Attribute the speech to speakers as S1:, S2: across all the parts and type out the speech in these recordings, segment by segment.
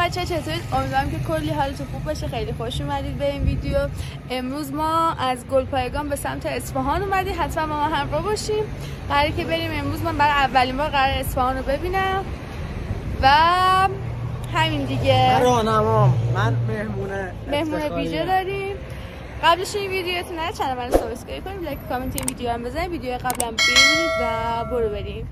S1: بچه‌ها چطورید؟ امیدوارم که کلی حالتون خوب باشه. خیلی خوش اومدید به این ویدیو. امروز ما از گلپایگان به سمت اصفهان اومدیم. حتما ما همراه باشیم. قراره که بریم امروز. من برای اولین بار قرار اصفهان رو ببینم و همین دیگه.
S2: من
S1: مهمون ویژه داریم. قبلش این ویدیوتون نه چنل منو سابسکرایب کنید، لایک کامنت این ویدیو هم بزنید، ویدیو قبلا ببینید و برو بریم.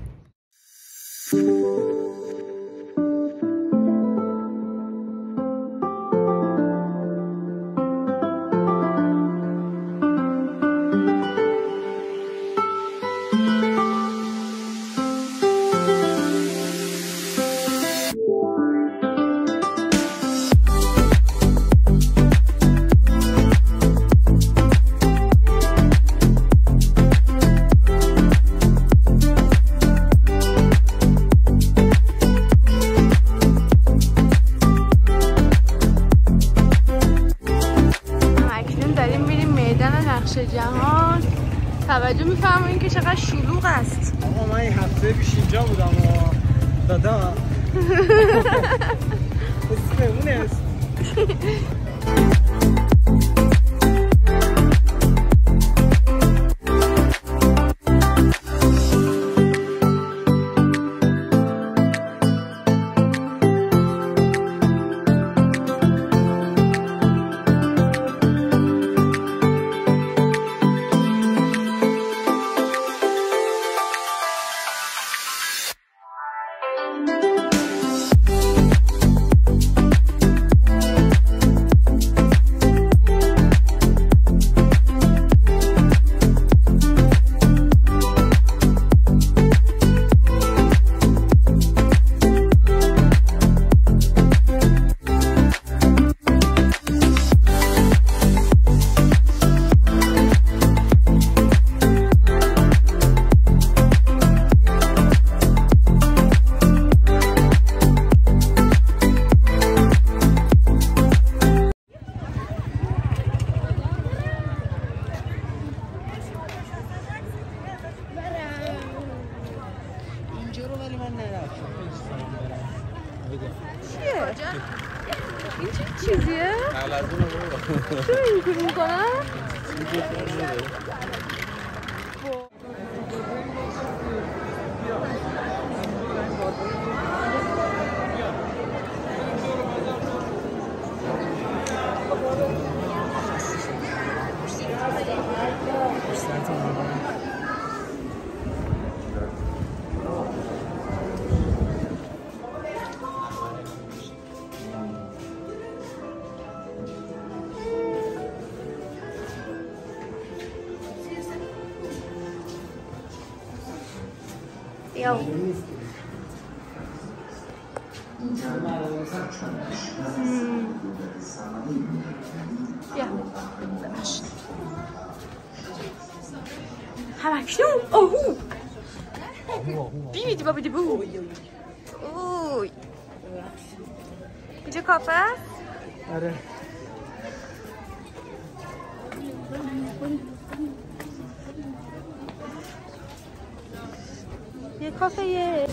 S1: جهان توجه میفرمایید که چقدر شلوغ است.
S2: آقا من این هفته پیش اینجا بودم و دادا اسمونه است.
S1: این چه چیزیه؟ چرا اینجوری میکنن؟ Yo. بیا همکنون آهو بیدی بابیدی بو اوی اینجا کافه است؟
S2: آره
S1: یه کافه یه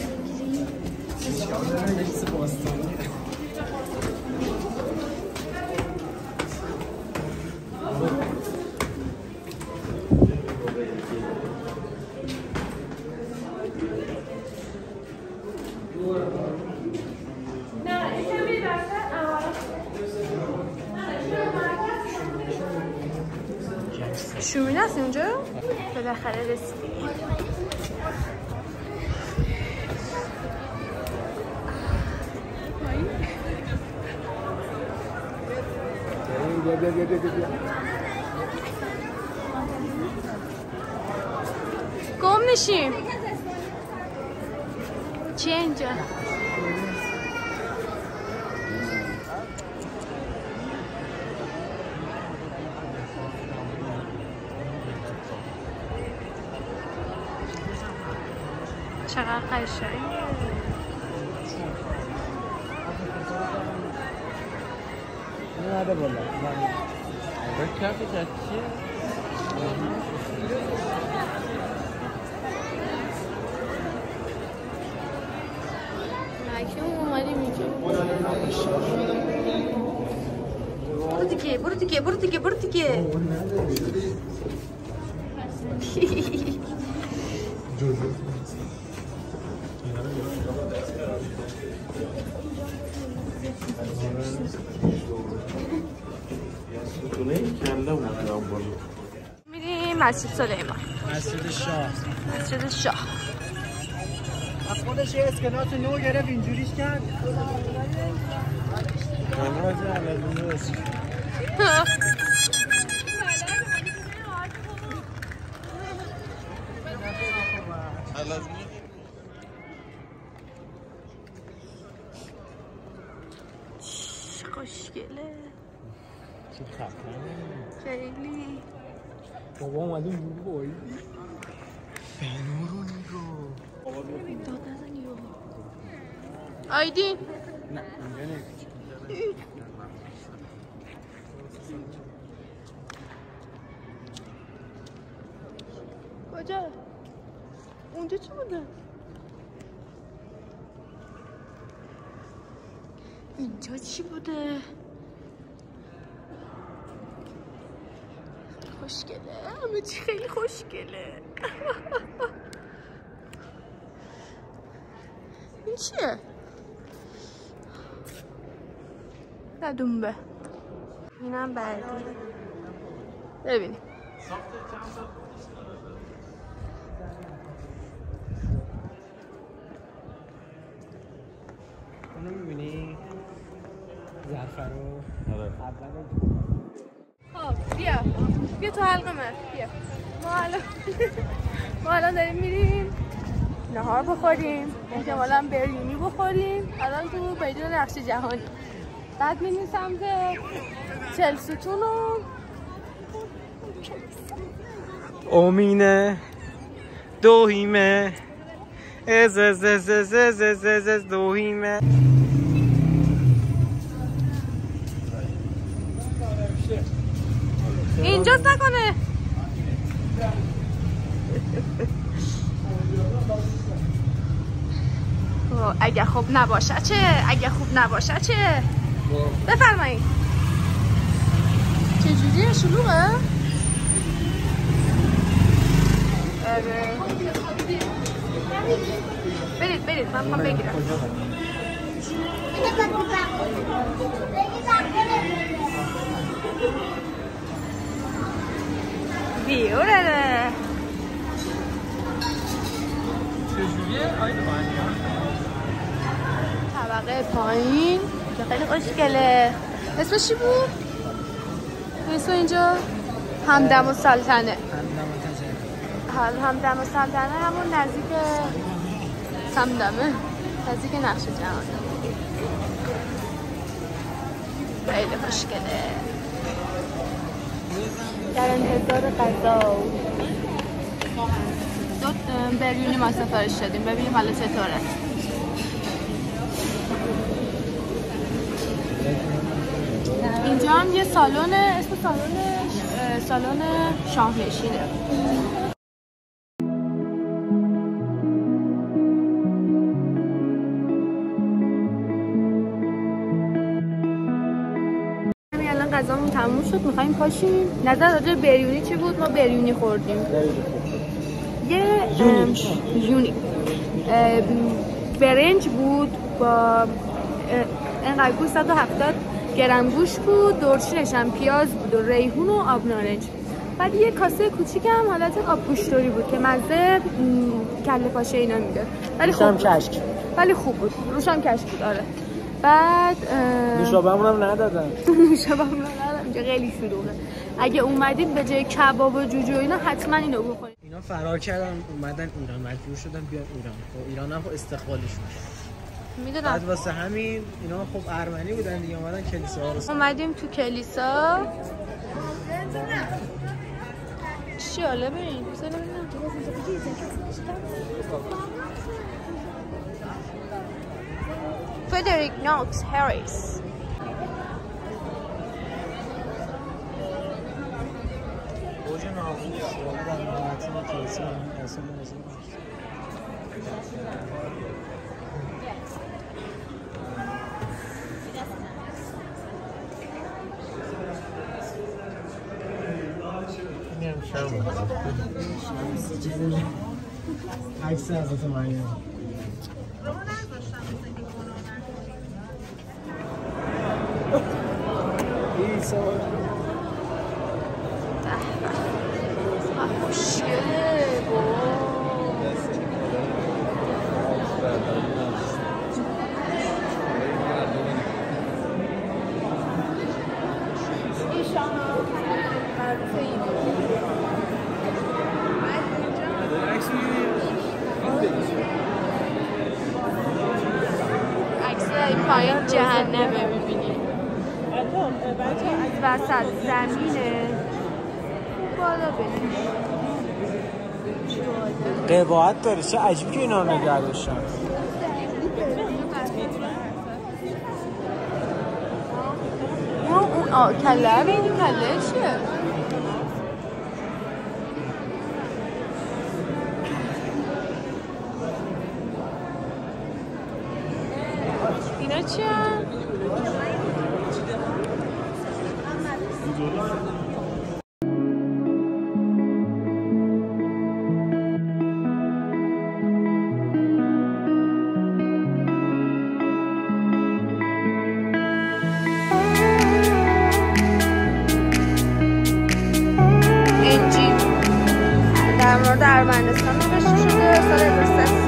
S1: شومینه است اینجا؟ بالاخره رسیدیم. گم نشیم. چیه اینجا؟ چقدر قشنگه.
S2: نده بالا.
S3: کف جدیه.
S1: اکنون اومدیم اینجا. برو دیگه میریم مسجد سلیمان. مسجد شاه
S2: خودش یه اسکناس نو گرفت اینجوریش کرد.
S1: خوشگله خیلی.
S2: بابا اومدیم بود بایی فنو رو نگاه.
S1: داد نزنی آیدین.
S2: نه
S1: کجا؟ اونجا چی بوده؟ اینجا چی بوده؟ خوشگله، همه چی خیلی خوشگله. این چیه؟ دنبه. اینم بعدی. ببینیم.
S2: اونو میبینی؟ زعفرو.
S1: خب بیا تو حلقه من. بیا. ما الان داریم میریم نهار بخوریم، احتمالاً بریونی بخوریم. الان تو میدون نقش جهانی. بعد میریم سمت چلستون و
S2: امینه دوهیمه از دوهیمه.
S1: اینجاست نکنه. اگه خوب نباشه چه؟ اگه خوب نباشه چه؟ بفرمایید. چجوریه؟ شلوغه؟ برید من میخوام بگیرم. بیوره طبقه پایین که خیلی خوشگله. اسمش چی بود؟ اسم اینجا همدم السلطنه. همدم السلطنه همون نزدیک همدمه، نزدیک نقش جهان. خیلی خوشگله. در انتظار غذا دو بریونی ما سفارش دادیم، ببینیم حالا چطوره. اینجا هم یه سالن، اسم سالن شاهنشینه. غذامون تموم شد، میخوایم پاشیم. نظر راجع به بریونی چی بود؟ ما بریونی خوردیم. یه یونیک برنج بود با اینقدر گوشت، 170 گرم گوشت بود، درشینش هم پیاز بود و ریحون و آب نارنج. بعد یه کاسه کوچیک هم حالت آب گوشتوری بود که مزه کله پاچه اینا میده، ولی خوب کشک، ولی خوب بود. روشم کشک بود. آره. بعد
S2: نوشابه‌مون هم ندادن.
S1: اینجا خیلی شلوغه. اگه اومدید به جای کباب و جوجه و اینا حتما اینو بخورید.
S2: اینا فرار کردن اومدن ایران، مجبور شدن بیان ایران. خب ایران هم استقبالشون
S1: میدونم.
S2: بعد واسه همین اینا خب ارمنی بودن دیگه، اومدن کلیسا رو.
S1: اومدیم تو کلیسا. چی حالا بریم؟ فردریک نوکس هریس.
S2: عکس حضرت مریم
S1: خوشگله عکس این پایین جهنمه میبینی وسط زمینه بالا بریم
S2: قباعت داره چه عجیب که اینا نگه داشتن
S1: اون کله بینی کله چیه؟ اینا چیه؟ انجیل در مورد ارمنستان نوشته شده سال 1300